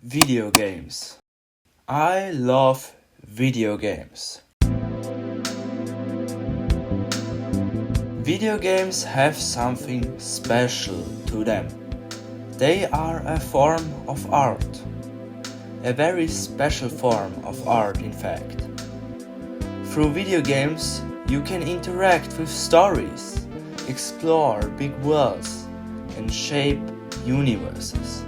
Video games. I love video games. Video games have something special to them. They are a form of art. A very special form of art, in fact. Through video games, you can interact with stories, explore big worlds, and shape universes.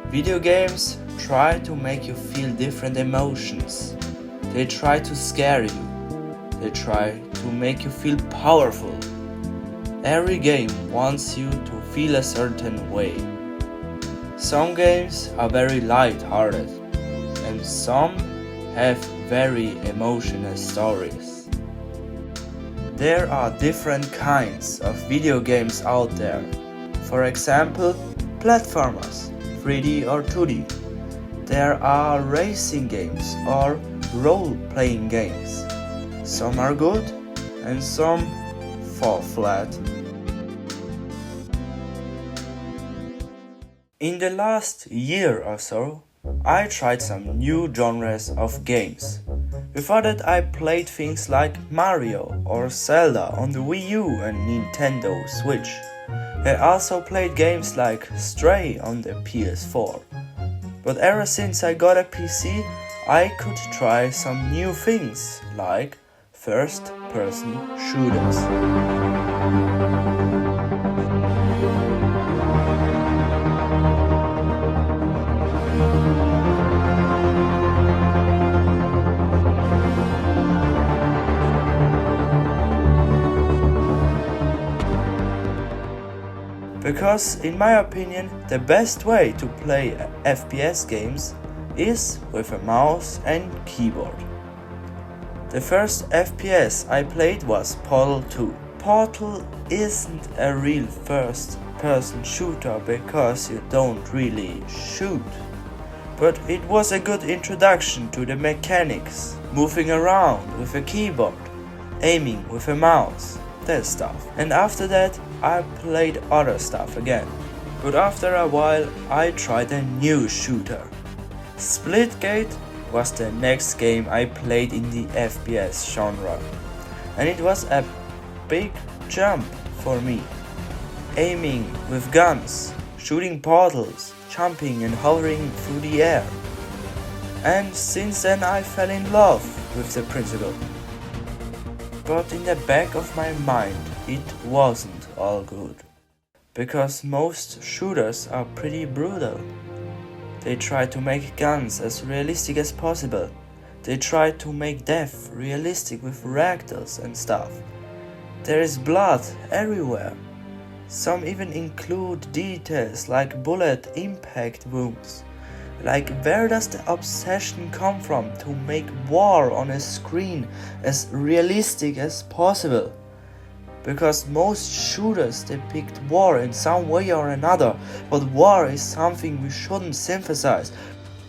Video games try to make you feel different emotions. They try to scare you. They try to make you feel powerful. Every game wants you to feel a certain way. Some games are very light-hearted, and some have very emotional stories. There are different kinds of video games out there. For example, platformers, 3D or 2D. There are racing games or role-playing games. Some are good and some fall flat. In the last year or so, I tried some new genres of games. Before that, I played things like Mario or Zelda on the Wii U and Nintendo Switch. I also played games like Stray on the PS4. But ever since I got a PC, I could try some new things like first-person shooters. Because, in my opinion, the best way to play FPS games is with a mouse and keyboard. The first FPS I played was Portal 2. Portal isn't a real first-person shooter because you don't really shoot. But it was a good introduction to the mechanics, moving around with a keyboard, aiming with a mouse, that stuff. And after that, I played other stuff again. But after a while, I tried a new shooter. Splitgate was the next game I played in the FPS genre. And it was a big jump for me. Aiming with guns, shooting portals, jumping and hovering through the air. And since then I fell in love with the principle. But in the back of my mind, it wasn't all good. Because most shooters are pretty brutal. They try to make guns as realistic as possible. They try to make death realistic with ragdolls and stuff. There is blood everywhere. Some even include details like bullet impact wounds. Like, where does the obsession come from to make war on a screen as realistic as possible? Because most shooters depict war in some way or another, but war is something we shouldn't synthesize.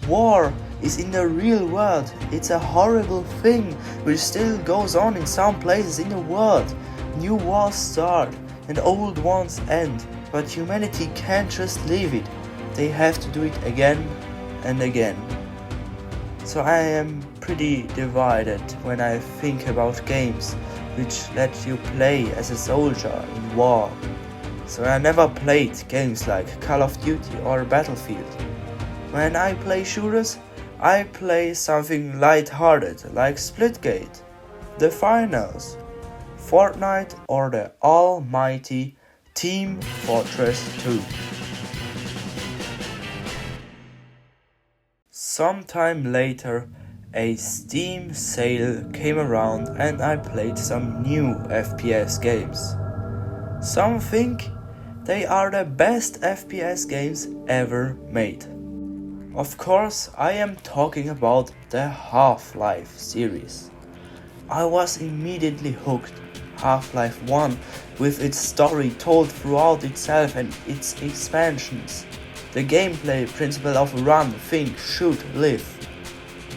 War is in the real world. It's a horrible thing which still goes on in some places in the world. New wars start and old ones end, but humanity can't just leave it. They have to do it again and again. So I am pretty divided when I think about games which let you play as a soldier in war. So I never played games like Call of Duty or Battlefield. When I play shooters, I play something light-hearted like Splitgate, The Finals, Fortnite or the almighty Team Fortress 2. Sometime later, a Steam sale came around and I played some new FPS games. Some think they are the best FPS games ever made. Of course, I am talking about the Half-Life series. I was immediately hooked. Half-Life 1, with its story told throughout itself and its expansions. The gameplay principle of run, think, shoot, live.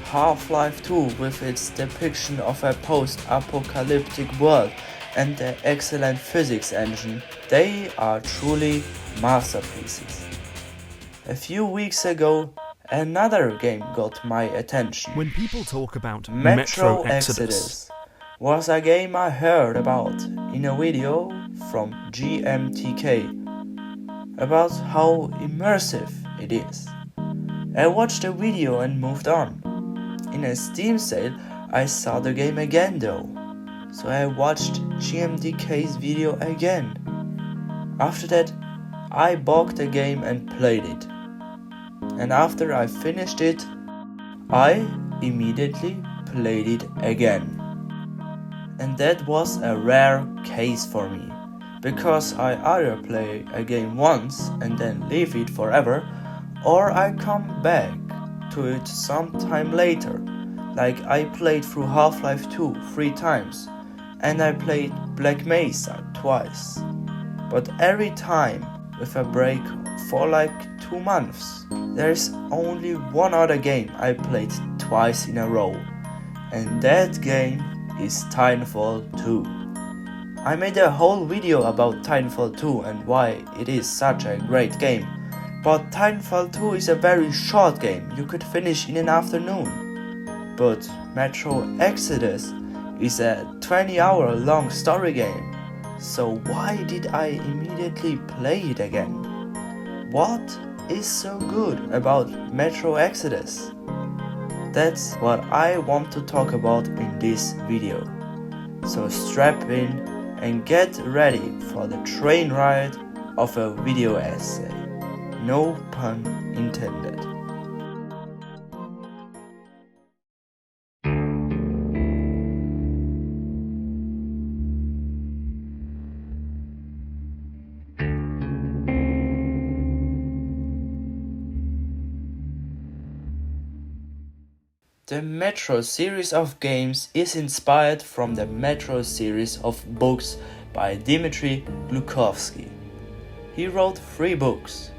Half-Life 2 with its depiction of a post-apocalyptic world and the excellent physics engine, they are truly masterpieces. A few weeks ago, another game got my attention. When people talk about Metro Exodus was a game I heard about in a video from GMTK about how immersive it is. I watched the video and moved on. In a Steam sale, I saw the game again though, so I watched GMTK's video again. After that, I bought the game and played it. And after I finished it, I immediately played it again. And that was a rare case for me, because I either play a game once and then leave it forever, or I come back to it sometime later. Like I played through Half-Life 2 3 times, and I played Black Mesa twice. But every time with a break for like 2 months. There's only one other game I played twice in a row, and that game is Titanfall 2. I made a whole video about Titanfall 2 and why it is such a great game, but Titanfall 2 is a very short game you could finish in an afternoon. But Metro Exodus is a 20-hour long story game, so why did I immediately play it again? What is so good about Metro Exodus? That's what I want to talk about in this video. So strap in and get ready for the train ride of a video essay. No pun intended. The Metro series of games is inspired from the Metro series of books by Dmitry Glukhovsky. He wrote 3 books,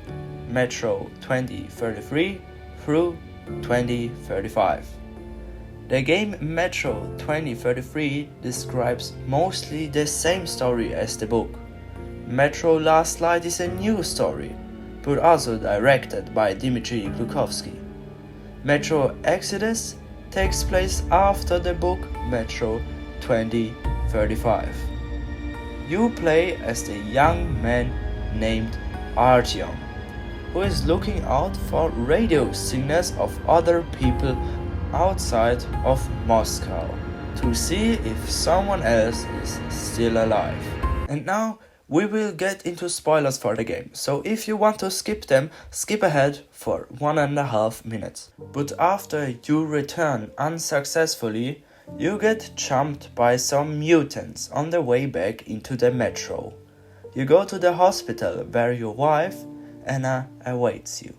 Metro 2033 through 2035. The game Metro 2033 describes mostly the same story as the book. Metro Last Light is a new story, but also directed by Dmitry Glukhovsky. Metro Exodus takes place after the book Metro 2035. You play as the young man named Artyom, who is looking out for radio signals of other people outside of Moscow to see if someone else is still alive. And now we will get into spoilers for the game, so if you want to skip them, skip ahead for 1.5 minutes. But after you return unsuccessfully, you get jumped by some mutants on the way back into the metro. You go to the hospital where your wife, Anna, awaits you.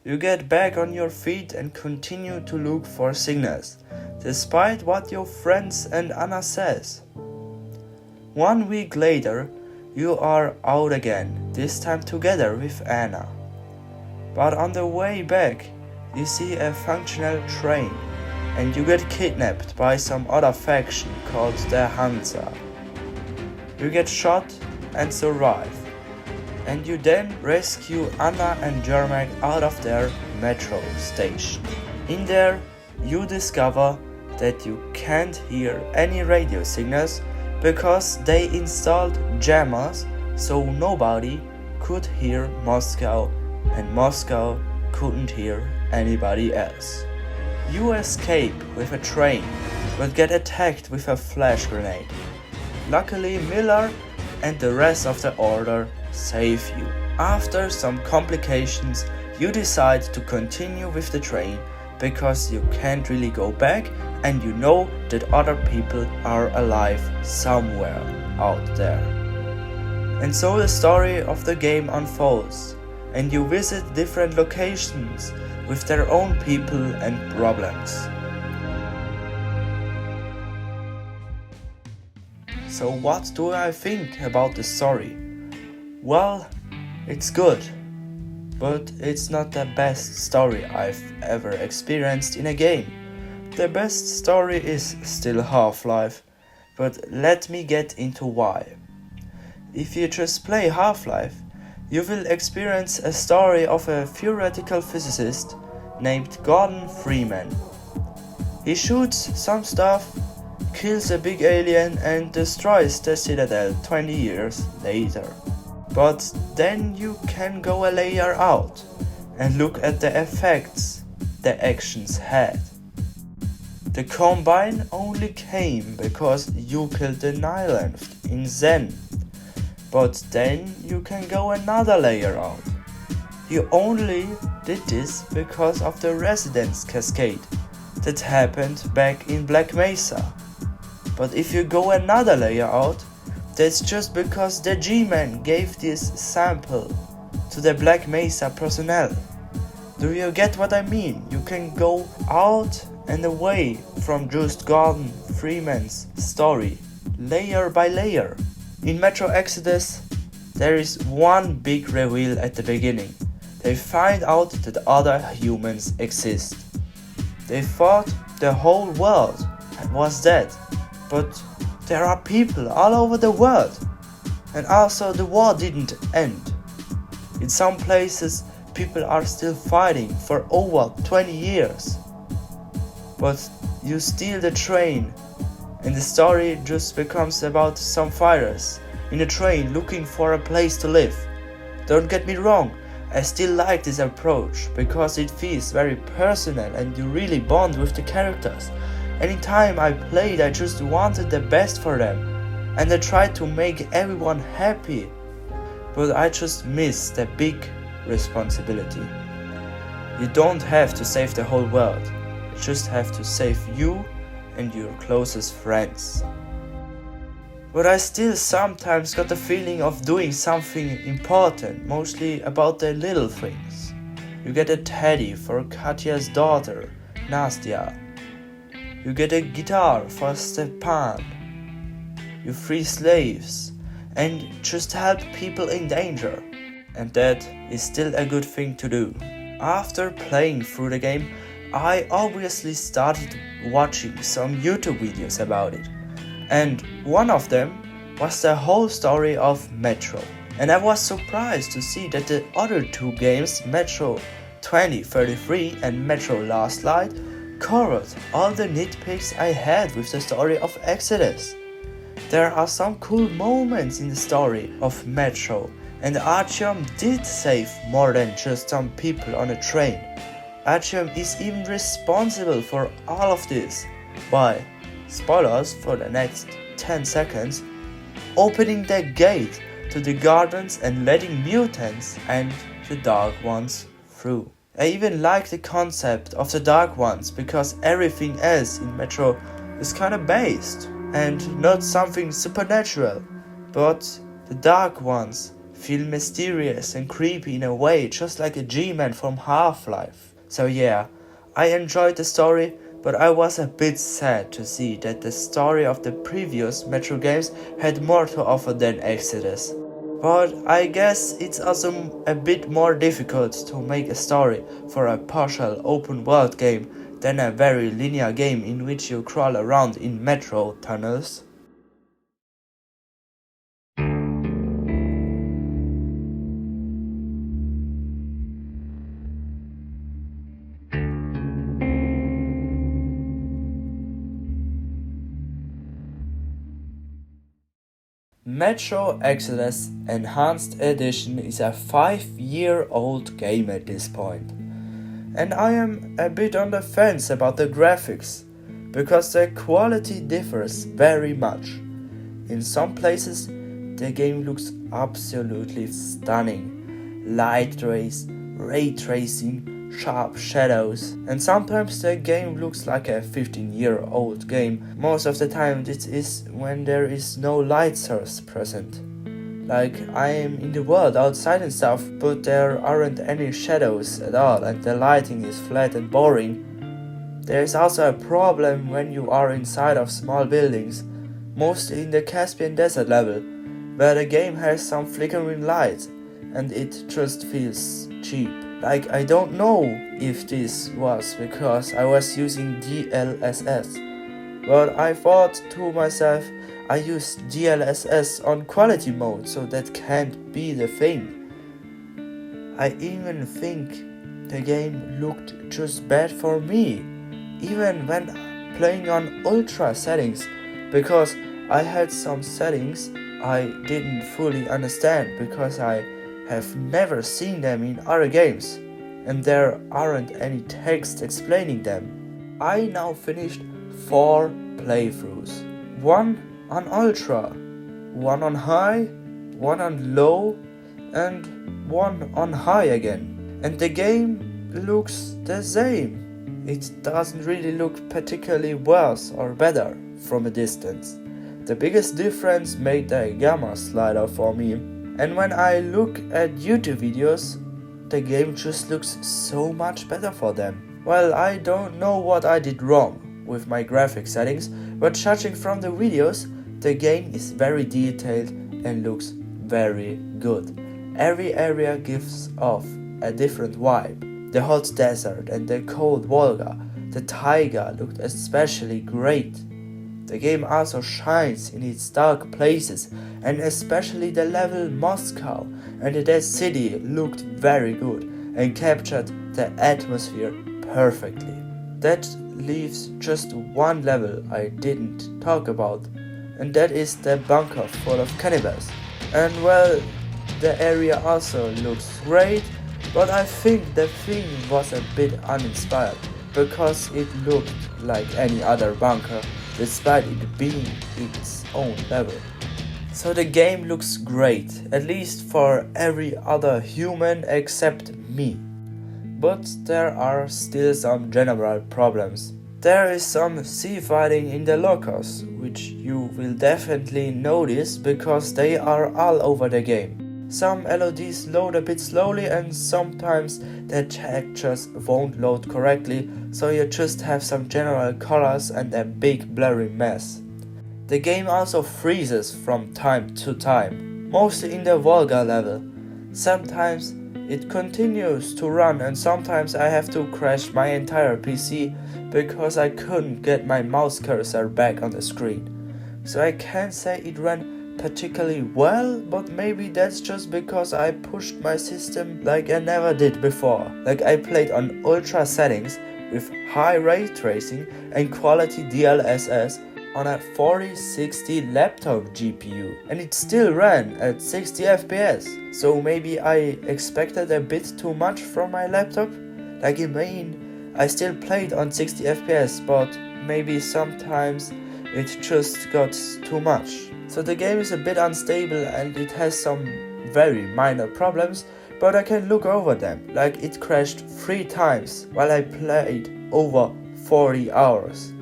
You get back on your feet and continue to look for signals, despite what your friends and Anna says. 1 week later, you are out again, this time together with Anna. But on the way back, you see a functional train, and you get kidnapped by some other faction called the Hansa. You get shot and survive, and you then rescue Anna and Jermak out of their metro station. In there, you discover that you can't hear any radio signals because they installed jammers so nobody could hear Moscow and Moscow couldn't hear anybody else. You escape with a train but get attacked with a flash grenade. Luckily, Miller and the rest of the order save you. After some complications, you decide to continue with the train because you can't really go back and you know that other people are alive somewhere out there. And so the story of the game unfolds, and you visit different locations with their own people and problems. So what do I think about the story? Well, it's good, but it's not the best story I've ever experienced in a game. The best story is still Half-Life, but let me get into why. If you just play Half-Life, You will experience a story of a theoretical physicist named Gordon Freeman. He shoots some stuff, kills a big alien and destroys the Citadel 20 years later. But then you can go a layer out and look at the effects the actions had. The Combine only came because you killed the Nylength in Zen. But then you can go another layer out. You only did this because of the Residence Cascade that happened back in Black Mesa. But if you go another layer out, that's just because the G-Man gave this sample to the Black Mesa personnel. Do you get what I mean? You can go out and away from just Gordon Freeman's story, layer by layer. In Metro Exodus, there is one big reveal at the beginning. They find out that other humans exist. They thought the whole world was dead, but there are people all over the world. And also the war didn't end. In some places, people are still fighting for over 20 years. But you steal the train and the story just becomes about some fighters in a train looking for a place to live. Don't get me wrong, I still like this approach because it feels very personal and you really bond with the characters. Anytime I played, I just wanted the best for them and I tried to make everyone happy, but I just missed the big responsibility. You don't have to save the whole world, you just have to save you and your closest friends. But I still sometimes got the feeling of doing something important, mostly about the little things. You get a teddy for Katya's daughter, Nastya. You get a guitar for Stepan. You free slaves and just help people in danger. And that is still a good thing to do. After playing through the game, I obviously started watching some YouTube videos about it. And one of them was the whole story of Metro. And I was surprised to see that the other two games, Metro 2033 and Metro Last Light, covered all the nitpicks I had with the story of Exodus. There are some cool moments in the story of Metro, and Artyom did save more than just some people on a train. Artyom is even responsible for all of this by, spoilers for the next 10 seconds, opening the gate to the gardens and letting mutants and the Dark Ones through. I even like the concept of the Dark Ones because everything else in Metro is kinda based and not something supernatural, but the Dark Ones feel mysterious and creepy in a way, just like a G-Man from Half-Life. So yeah, I enjoyed the story, but I was a bit sad to see that the story of the previous Metro games had more to offer than Exodus. But I guess it's also a bit more difficult to make a story for a partial open world game than a very linear game in which you crawl around in metro tunnels. Metro Exodus Enhanced Edition is a 5-year-old game at this point. And I am a bit on the fence about the graphics, because the quality differs very much. In some places, the game looks absolutely stunning. Light rays, ray tracing, sharp shadows, and sometimes the game looks like a 15-year-old game. Most of the time this is when there is no light source present. Like I am in the world outside and stuff, but there aren't any shadows at all and the lighting is flat and boring. There is also a problem when you are inside of small buildings, mostly in the Caspian Desert level, where the game has some flickering light and it just feels cheap. Like I don't know if this was because I was using DLSS, but I thought to myself I used DLSS on quality mode, so that can't be the thing. I even think the game looked just bad for me, even when playing on ultra settings, because I had some settings I didn't fully understand because I have never seen them in other games, and there aren't any text explaining them. I now finished 4 playthroughs. 1 on ultra, 1 on high, 1 on low, and 1 on high again. And the game looks the same. It doesn't really look particularly worse or better from a distance. The biggest difference made the gamma slider for me. And when I look at YouTube videos, the game just looks so much better for them. Well, I don't know what I did wrong with my graphic settings, but judging from the videos, the game is very detailed and looks very good. Every area gives off a different vibe. The hot desert and the cold Volga, the taiga looked especially great. The game also shines in its dark places, and especially the level Moscow and the dead city looked very good and captured the atmosphere perfectly. That leaves just one level I didn't talk about, and that is the bunker full of cannibals. And well, the area also looks great, but I think the theme was a bit uninspired because it looked like any other bunker despite it being its own level. So the game looks great, at least for every other human except me. But there are still some general problems. There is some sea fighting in the lockers, which you will definitely notice because they are all over the game. Some LODs load a bit slowly and sometimes the textures won't load correctly, so you just have some general colors and a big blurry mess. The game also freezes from time to time, mostly in the Volga level. Sometimes it continues to run and sometimes I have to crash my entire PC because I couldn't get my mouse cursor back on the screen. So I can't say it ran particularly well, but maybe that's just because I pushed my system like I never did before. Like I played on ultra settings with high ray tracing and quality DLSS on a 4060 laptop GPU, and it still ran at 60 FPS. So maybe I expected a bit too much from my laptop. Like I still played on 60 FPS, but maybe sometimes it just got too much. So the game is a bit unstable and it has some very minor problems, but I can look over them. Like it crashed 3 times while I played over 40 hours.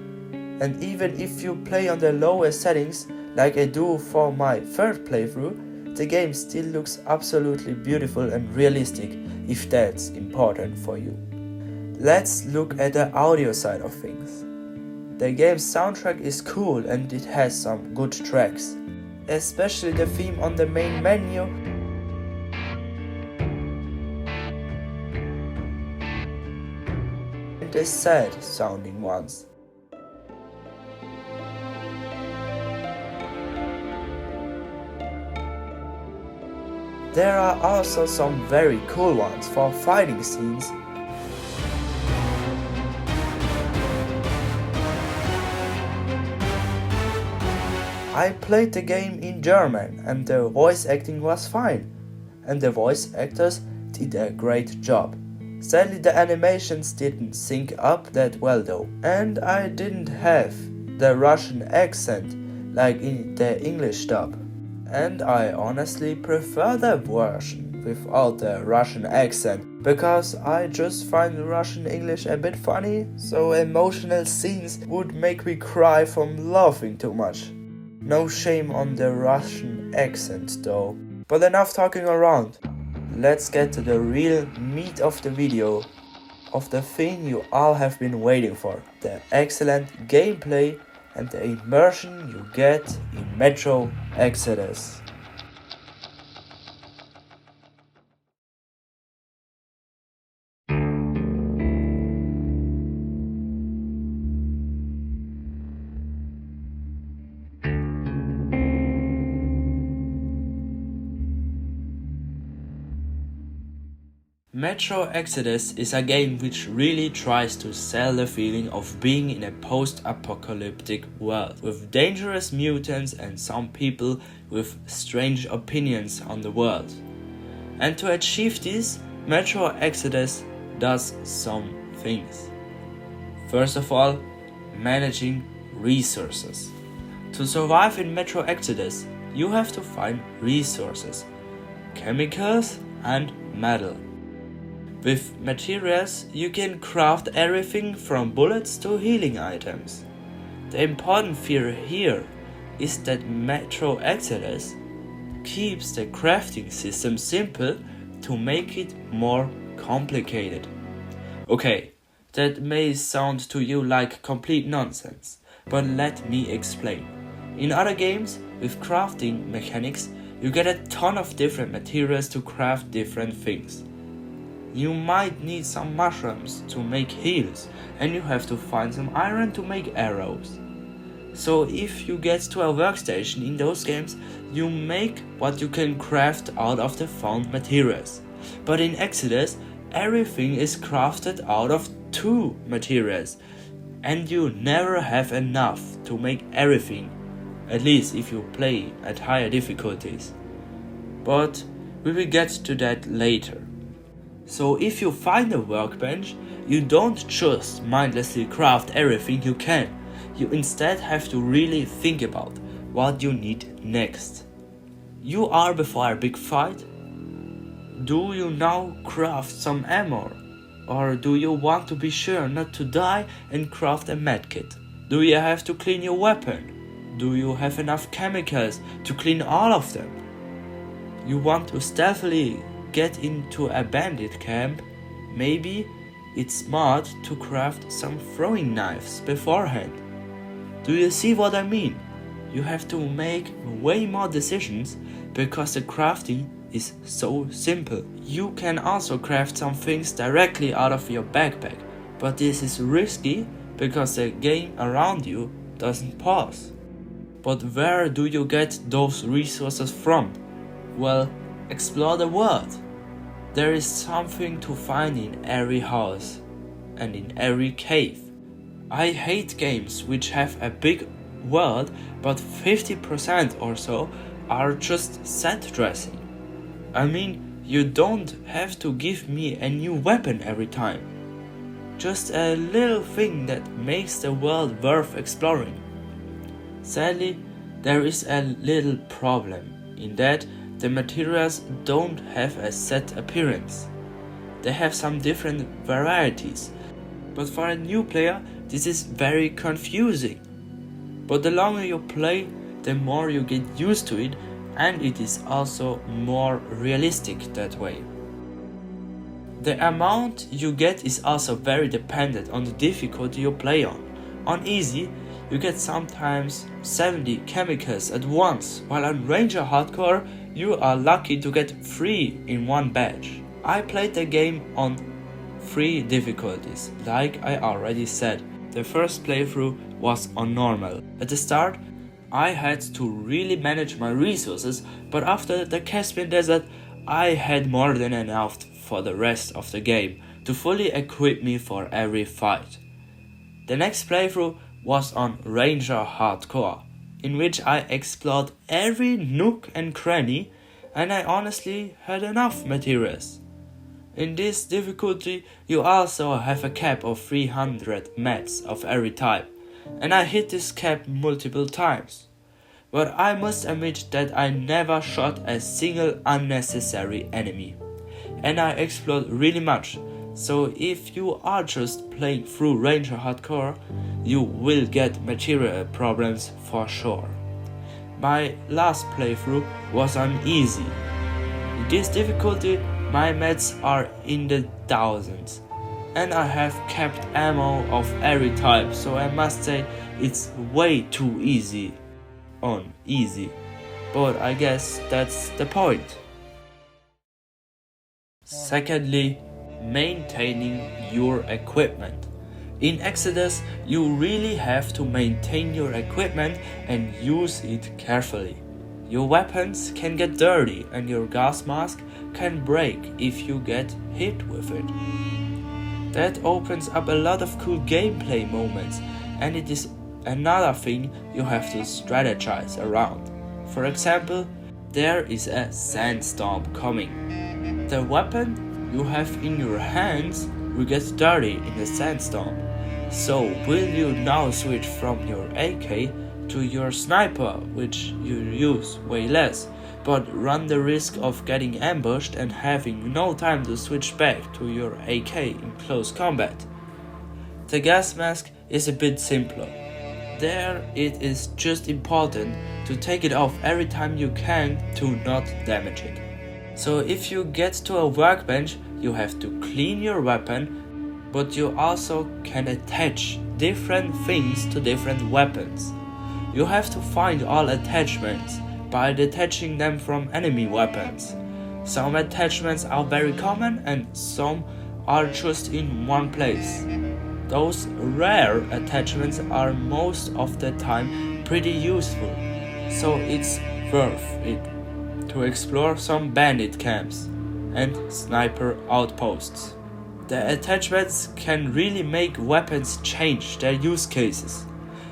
And even if you play on the lowest settings, like I do for my 3rd playthrough, the game still looks absolutely beautiful and realistic, if that's important for you. Let's look at the audio side of things. The game's soundtrack is cool and it has some good tracks, especially the theme on the main menu and the sad sounding ones. There are also some very cool ones for fighting scenes. I played the game in German and the voice acting was fine, and the voice actors did a great job. Sadly the animations didn't sync up that well though, and I didn't have the Russian accent like in the English dub. And I honestly prefer the version without the Russian accent, because I just find Russian English a bit funny, so emotional scenes would make me cry from laughing too much. No shame on the Russian accent though. But enough talking around. Let's get to the real meat of the video, of the thing you all have been waiting for, the excellent gameplay and the immersion you get in Metro Exodus. Metro Exodus is a game which really tries to sell the feeling of being in a post-apocalyptic world with dangerous mutants and some people with strange opinions on the world. And to achieve this, Metro Exodus does some things. First of all, managing resources. To survive in Metro Exodus, you have to find resources, chemicals and metal. With materials, you can craft everything from bullets to healing items. The important feature here is that Metro Exodus keeps the crafting system simple to make it more complicated. Okay, that may sound to you like complete nonsense, but let me explain. In other games, with crafting mechanics, you get a ton of different materials to craft different things. You might need some mushrooms to make heals, and you have to find some iron to make arrows. So if you get to a workstation in those games, you make what you can craft out of the found materials. But in Exodus, everything is crafted out of 2 materials, and you never have enough to make everything, at least if you play at higher difficulties. But we will get to that later. So if you find a workbench, you don't just mindlessly craft everything you can. You instead have to really think about what you need next. You are before a big fight. Do you now craft some ammo? Or do you want to be sure not to die and craft a medkit? Do you have to clean your weapon? Do you have enough chemicals to clean all of them? You want to stealthily get into a bandit camp? Maybe it's smart to craft some throwing knives beforehand. Do you see what I mean? You have to make way more decisions because the crafting is so simple. You can also craft some things directly out of your backpack, but this is risky because the game around you doesn't pause. But where do you get those resources from? Well, explore the world. There is something to find in every house and in every cave. I hate games which have a big world, but 50% or so are just set dressing. I mean, you don't have to give me a new weapon every time. Just a little thing that makes the world worth exploring. Sadly, there is a little problem in that the materials don't have a set appearance. They have some different varieties, but for a new player this is very confusing. But the longer you play, the more you get used to it, and it is also more realistic that way. The amount you get is also very dependent on the difficulty you play on. On easy, you get sometimes 70 chemicals at once, while on Ranger Hardcore you are lucky to get 3 in one batch. I played the game on 3 difficulties, like I already said. The first playthrough was on normal. At the start, I had to really manage my resources, but after the Caspian Desert, I had more than enough for the rest of the game to fully equip me for every fight. The next playthrough was on Ranger Hardcore, in which I explored every nook and cranny, and I honestly had enough materials. In this difficulty, you also have a cap of 300 mats of every type, and I hit this cap multiple times. But I must admit that I never shot a single unnecessary enemy, and I explored really much, so if you are just playing through Ranger Hardcore, you will get material problems for sure. My last playthrough was on easy. In this difficulty, my mats are in the thousands, and I have kept ammo of every type, so I must say it's way too easy on easy, but I guess that's the point. Secondly, maintaining your equipment. In Exodus, you really have to maintain your equipment and use it carefully. Your weapons can get dirty and your gas mask can break if you get hit with it. That opens up a lot of cool gameplay moments, and it is another thing you have to strategize around. For example, there is a sandstorm coming. The weapon you have in your hands will get dirty in the sandstorm. So will you now switch from your AK to your sniper, which you use way less, but run the risk of getting ambushed and having no time to switch back to your AK in close combat? The gas mask is a bit simpler. There it is just important to take it off every time you can to not damage it. So if you get to a workbench, you have to clean your weapon, but you also can attach different things to different weapons. You have to find all attachments by detaching them from enemy weapons. Some attachments are very common and some are just in one place. Those rare attachments are most of the time pretty useful, so it's worth it to explore some bandit camps and sniper outposts. The attachments can really make weapons change their use cases.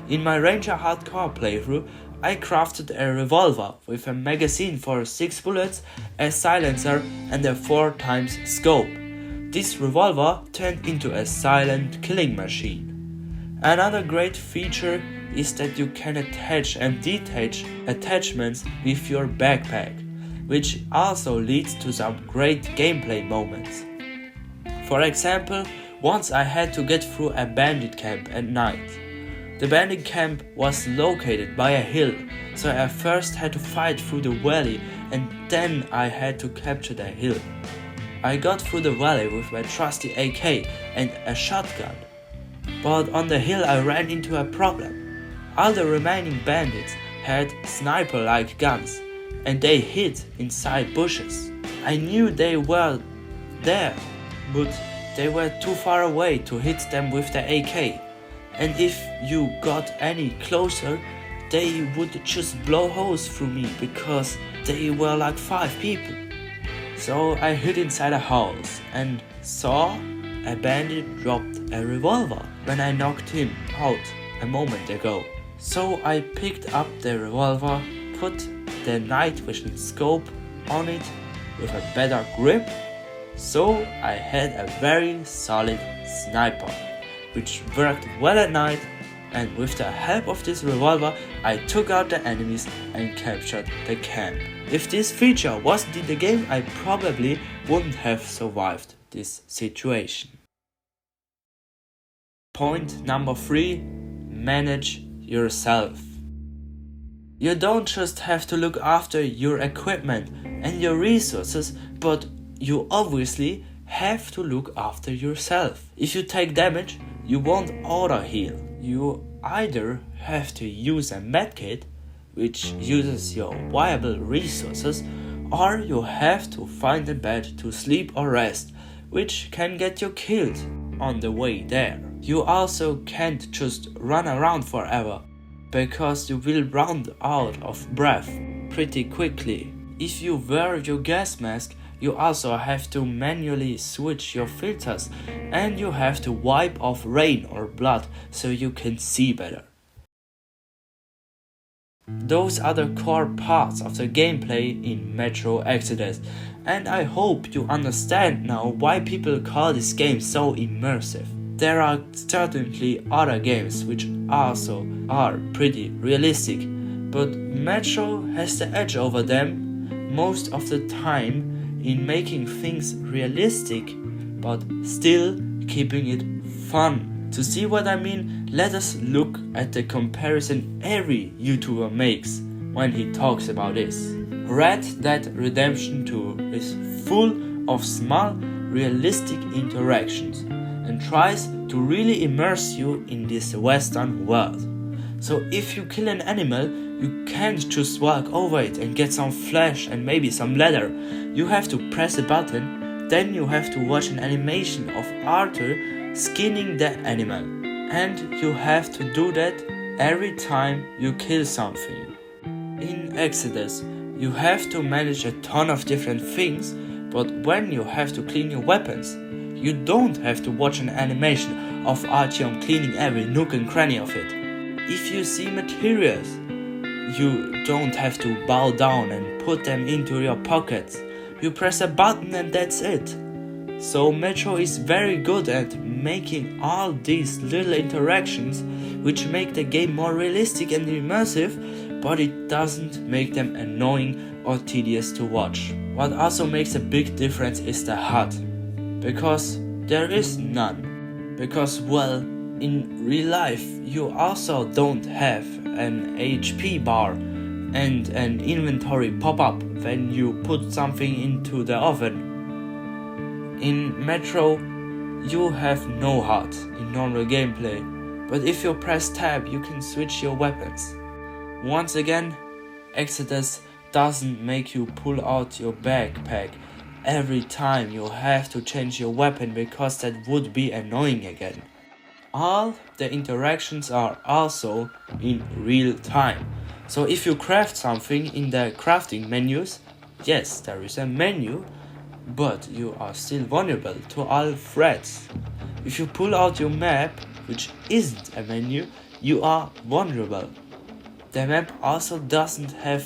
In my Ranger Hardcore playthrough, I crafted a revolver with a magazine for 6 bullets, a silencer and a 4x scope. This revolver turned into a silent killing machine. Another great feature is that you can attach and detach attachments with your backpack, which also leads to some great gameplay moments. For example, once I had to get through a bandit camp at night. The bandit camp was located by a hill, so I first had to fight through the valley and then I had to capture the hill. I got through the valley with my trusty AK and a shotgun, but on the hill I ran into a problem. All the remaining bandits had sniper-like guns and they hid inside bushes. I knew they were there, but they were too far away to hit them with the AK. And if you got any closer, they would just blow holes through me because they were like 5 people. So I hid inside a house and saw a bandit dropped a revolver when I knocked him out a moment ago. So I picked up the revolver, put the night vision scope on it with a better grip, so I had a very solid sniper, which worked well at night, and with the help of this revolver I took out the enemies and captured the camp. If this feature wasn't in the game, I probably wouldn't have survived this situation. Point number 3. Manage yourself. You don't just have to look after your equipment and your resources, but you obviously have to look after yourself. If you take damage, you won't auto heal. You either have to use a medkit, which uses your viable resources, or you have to find a bed to sleep or rest, which can get you killed on the way there. You also can't just run around forever, because you will run out of breath pretty quickly. If you wear your gas mask, you also have to manually switch your filters and you have to wipe off rain or blood so you can see better. Those are the core parts of the gameplay in Metro Exodus, and I hope you understand now why people call this game so immersive. There are certainly other games which also are pretty realistic, but Metro has the edge over them most of the time in making things realistic, but still keeping it fun. To see what I mean, let us look at the comparison every YouTuber makes when he talks about this. Red Dead Redemption 2 is full of small, realistic interactions and tries to really immerse you in this Western world. So if you kill an animal, you can't just walk over it and get some flesh and maybe some leather. You have to press a button, then you have to watch an animation of Arthur skinning the animal. And you have to do that every time you kill something. In Exodus, you have to manage a ton of different things, but when you have to clean your weapons, you don't have to watch an animation of Artyom cleaning every nook and cranny of it. If you see materials, you don't have to bow down and put them into your pockets. You press a button and that's it. So Metro is very good at making all these little interactions which make the game more realistic and immersive, but it doesn't make them annoying or tedious to watch. What also makes a big difference is the HUD, because there is none. Because, well, in real life you also don't have an HP bar and an inventory pop-up when you put something into the oven. In Metro, you have no HUD in normal gameplay, but if you press tab you can switch your weapons. Once again, Exodus doesn't make you pull out your backpack every time you have to change your weapon, because that would be annoying again. All the interactions are also in real time. So if you craft something in the crafting menus, yes, there is a menu, but you are still vulnerable to all threats. If you pull out your map, which isn't a menu, you are vulnerable. The map also doesn't have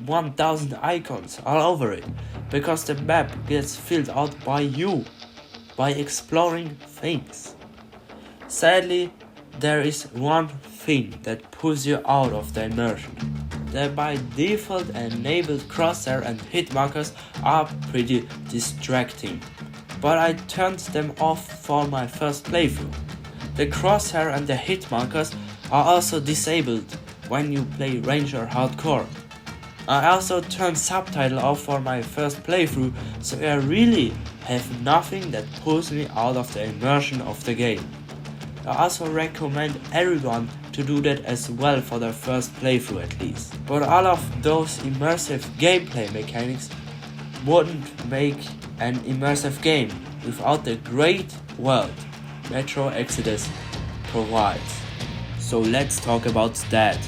1000 icons all over it, because the map gets filled out by you, by exploring things. Sadly, there is one thing that pulls you out of the immersion. The by default enabled crosshair and hit markers are pretty distracting, but I turned them off for my first playthrough. The crosshair and the hit markers are also disabled when you play Ranger Hardcore. I also turned subtitle off for my first playthrough, so I really have nothing that pulls me out of the immersion of the game. I also recommend everyone to do that as well for their first playthrough at least. But all of those immersive gameplay mechanics wouldn't make an immersive game without the great world Metro Exodus provides. So let's talk about that.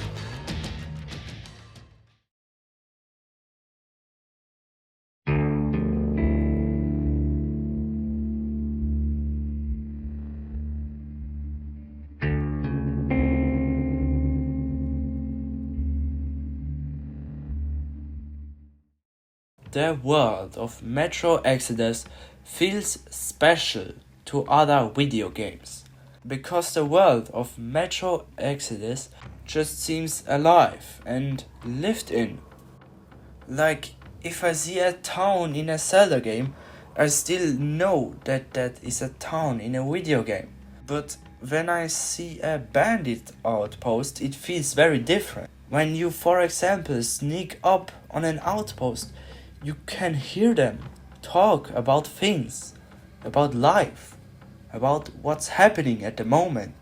The world of Metro Exodus feels special to other video games, because the world of Metro Exodus just seems alive and lived in. Like, if I see a town in a Zelda game, I still know that that is a town in a video game. But when I see a bandit outpost, it feels very different. When you, for example, sneak up on an outpost, you can hear them talk about things, about life, about what's happening at the moment.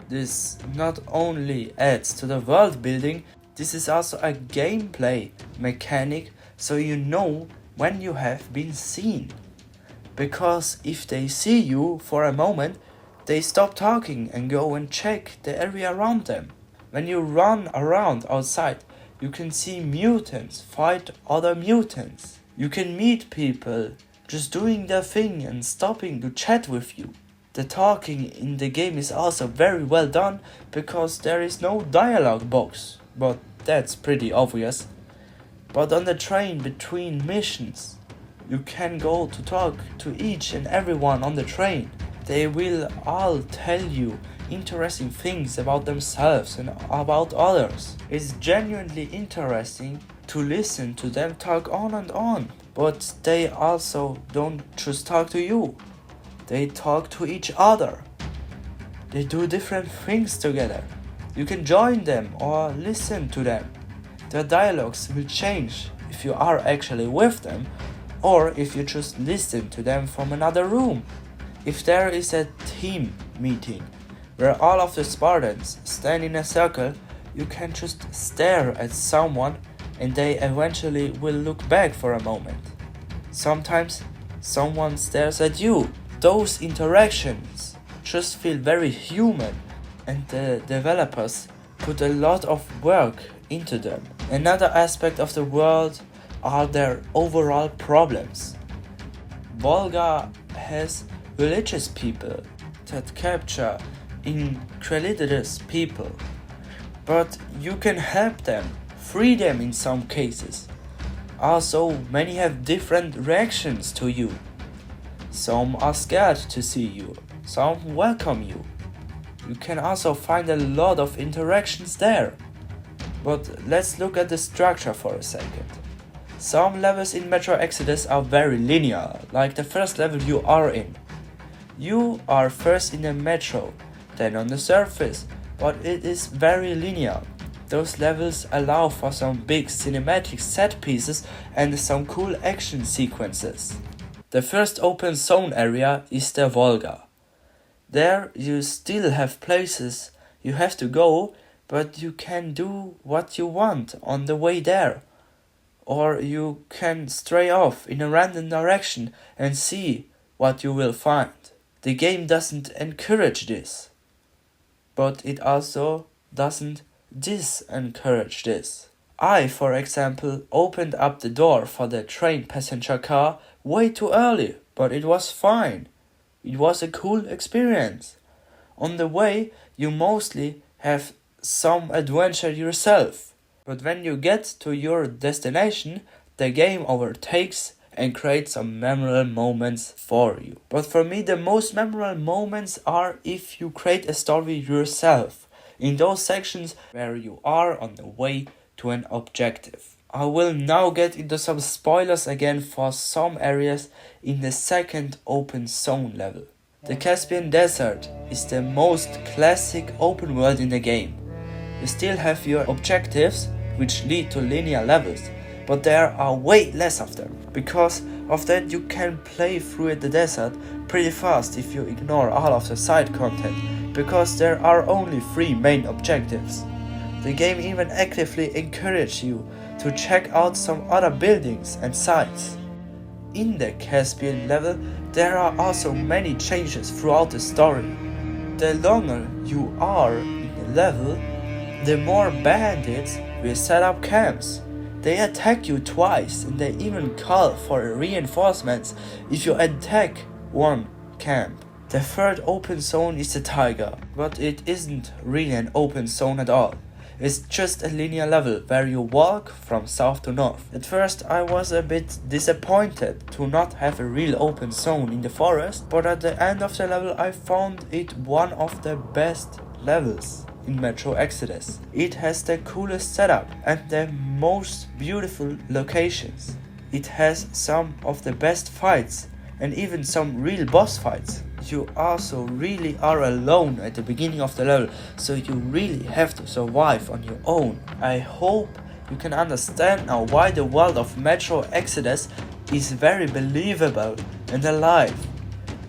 This not only adds to the world building, this is also a gameplay mechanic, so you know when you have been seen. Because if they see you for a moment, they stop talking and go and check the area around them. When you run around outside, you can see mutants fight other mutants. You can meet people just doing their thing and stopping to chat with you. The talking in the game is also very well done, because there is no dialogue box, but that's pretty obvious. But on the train between missions, you can go to talk to each and everyone on the train. They will all tell you interesting things about themselves and about others. It's genuinely interesting to listen to them talk on and on, but they also don't just talk to you. They talk to each other. They do different things together. You can join them or listen to them. Their dialogues will change if you are actually with them, or if you just listen to them from another room. If there is a team meeting where all of the Spartans stand in a circle, you can just stare at someone and they eventually will look back for a moment. Sometimes someone stares at you. Those interactions just feel very human, and the developers put a lot of work into them. Another aspect of the world are their overall problems. Volga has religious people that capture incredulous people, but you can help them, free them in some cases. Also, many have different reactions to you. Some are scared to see you, some welcome you. You can also find a lot of interactions there. But let's look at the structure for a second. Some levels in Metro Exodus are very linear, like the first level you are in. You are first in the metro, then on the surface, but it is very linear. Those levels allow for some big cinematic set pieces and some cool action sequences. The first open zone area is the Volga. There you still have places you have to go, but you can do what you want on the way there. Or you can stray off in a random direction and see what you will find. The game doesn't encourage this, but it also doesn't disencourage this. I, for example, opened up the door for the train passenger car way too early, but it was fine. It was a cool experience. On the way, you mostly have some adventure yourself, but when you get to your destination, the game overtakes and creates some memorable moments for you. But for me, the most memorable moments are if you create a story yourself, in those sections where you are on the way to an objective. I will now get into some spoilers again for some areas in the second open zone level. The Caspian Desert is the most classic open world in the game. You still have your objectives, which lead to linear levels, but there are way less of them. Because of that, you can play through the desert pretty fast if you ignore all of the side content, because there are only 3 main objectives. The game even actively encourages you to check out some other buildings and sites. In the Caspian level, there are also many changes throughout the story. The longer you are in the level, the more bandits will set up camps. They attack you twice and they even call for reinforcements if you attack one camp. The third open zone is the Taiga, but it isn't really an open zone at all. It's just a linear level where you walk from south to north. At first I was a bit disappointed to not have a real open zone in the forest, but at the end of the level I found it one of the best levels in Metro Exodus. It has the coolest setup and the most beautiful locations. It has some of the best fights and even some real boss fights. You also really are alone at the beginning of the level, so you really have to survive on your own. I hope you can understand now why the world of Metro Exodus is very believable and alive.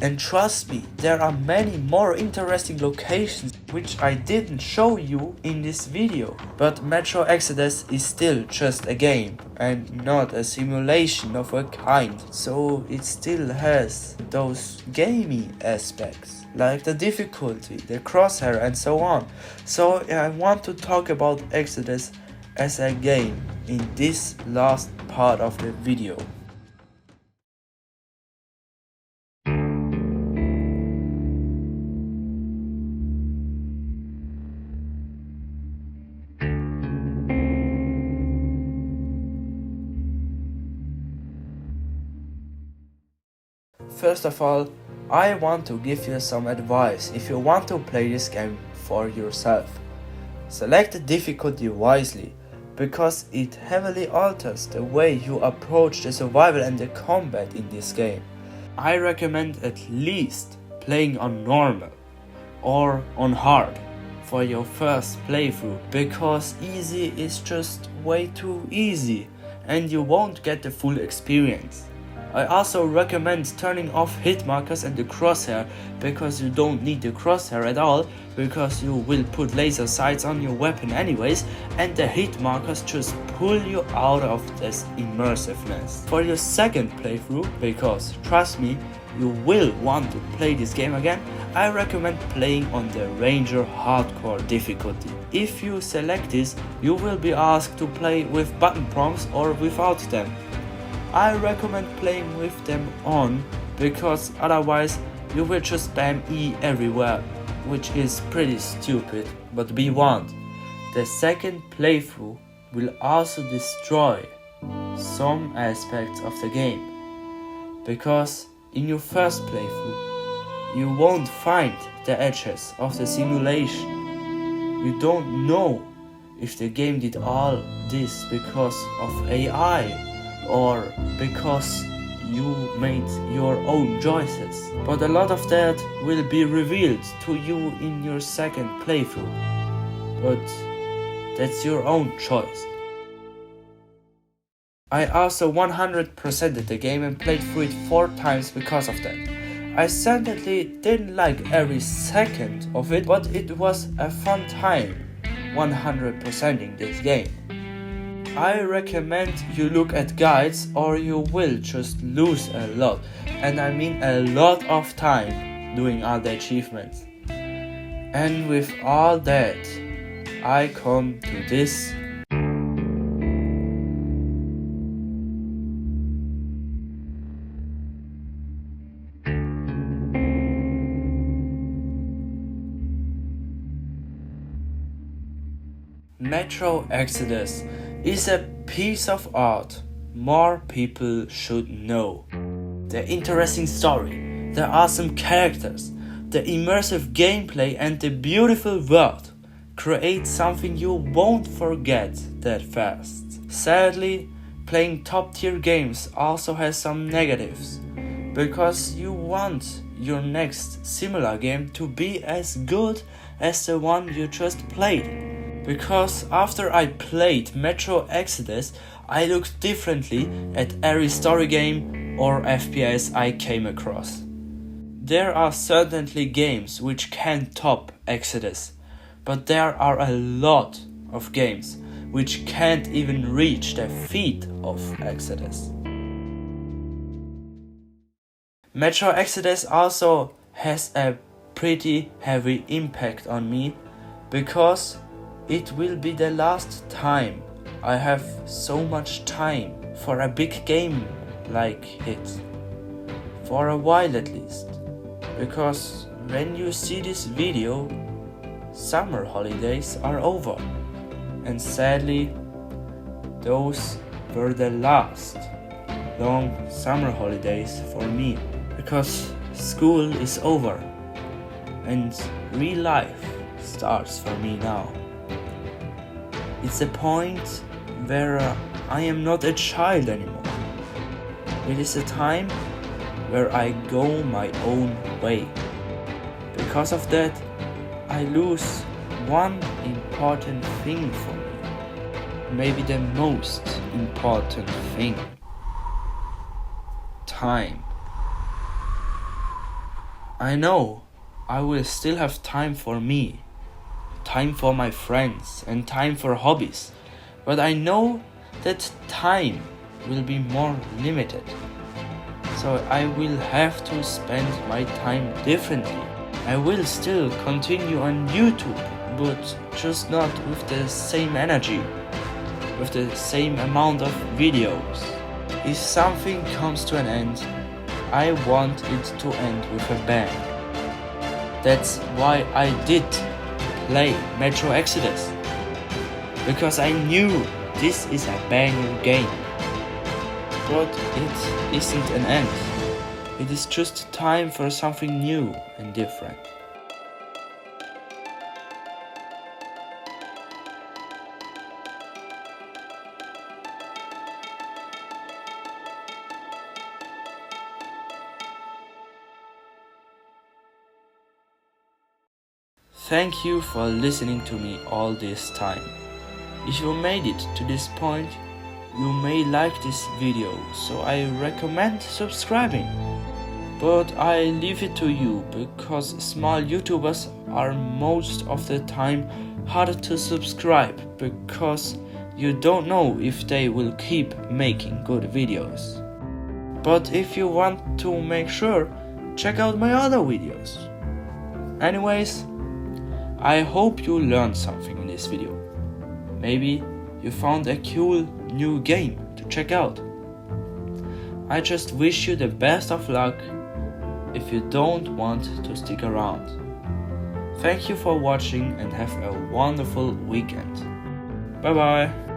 And trust me, there are many more interesting locations which I didn't show you in this video. But Metro Exodus is still just a game and not a simulation of a kind. So it still has those gamey aspects, like the difficulty, the crosshair and so on. So I want to talk about Exodus as a game in this last part of the video. First of all, I want to give you some advice if you want to play this game for yourself. Select the difficulty wisely, because it heavily alters the way you approach the survival and the combat in this game. I recommend at least playing on normal or on hard for your first playthrough, because easy is just way too easy and you won't get the full experience. I also recommend turning off hit markers and the crosshair, because you don't need the crosshair at all, because you will put laser sights on your weapon anyways, and the hit markers just pull you out of this immersiveness. For your second playthrough, because trust me, you will want to play this game again, I recommend playing on the Ranger Hardcore difficulty. If you select this, you will be asked to play with button prompts or without them. I recommend playing with them on, because otherwise you will just spam E everywhere, which is pretty stupid, but be warned, the second playthrough will also destroy some aspects of the game, because in your first playthrough you won't find the edges of the simulation. You don't know if the game did all this because of AI or because you made your own choices. But a lot of that will be revealed to you in your second playthrough. But that's your own choice. I also 100%ed the game and played through it 4 times because of that. I certainly didn't like every second of it, but it was a fun time 100%ing this game. I recommend you look at guides or you will just lose a lot, and I mean a lot of time doing all the achievements. And with all that, I come to this. Metro Exodus is a piece of art more people should know. The interesting story, the awesome characters, the immersive gameplay and the beautiful world create something you won't forget that fast. Sadly, playing top tier games also has some negatives, because you want your next similar game to be as good as the one you just played. Because after I played Metro Exodus, I looked differently at every story game or FPS I came across. There are certainly games which can top Exodus, but there are a lot of games which can't even reach the feet of Exodus. Metro Exodus also has a pretty heavy impact on me, because it will be the last time I have so much time for a big game like it. For a while at least. Because when you see this video, summer holidays are over. And sadly, those were the last long summer holidays for me. Because school is over and real life starts for me now. It's a point where I am not a child anymore. It is a time where I go my own way. Because of that, I lose one important thing for me. Maybe the most important thing. Time. I know I will still have time for me. Time for my friends and time for hobbies, but I know that time will be more limited, so I will have to spend my time differently. I will still continue on YouTube, but just not with the same energy, with the same amount of videos. If something comes to an end, I want it to end with a bang. That's why I did play Metro Exodus, because I knew this is a banger game. But it isn't an end. It is just time for something new and different. Thank you for listening to me all this time. If you made it to this point, you may like this video, so I recommend subscribing. But I leave it to you, because small YouTubers are most of the time hard to subscribe, because you don't know if they will keep making good videos. But if you want to make sure check out my other videos. Anyways, I hope you learned something in this video. Maybe you found a cool new game to check out. I just wish you the best of luck if you don't want to stick around. Thank you for watching and have a wonderful weekend. Bye bye.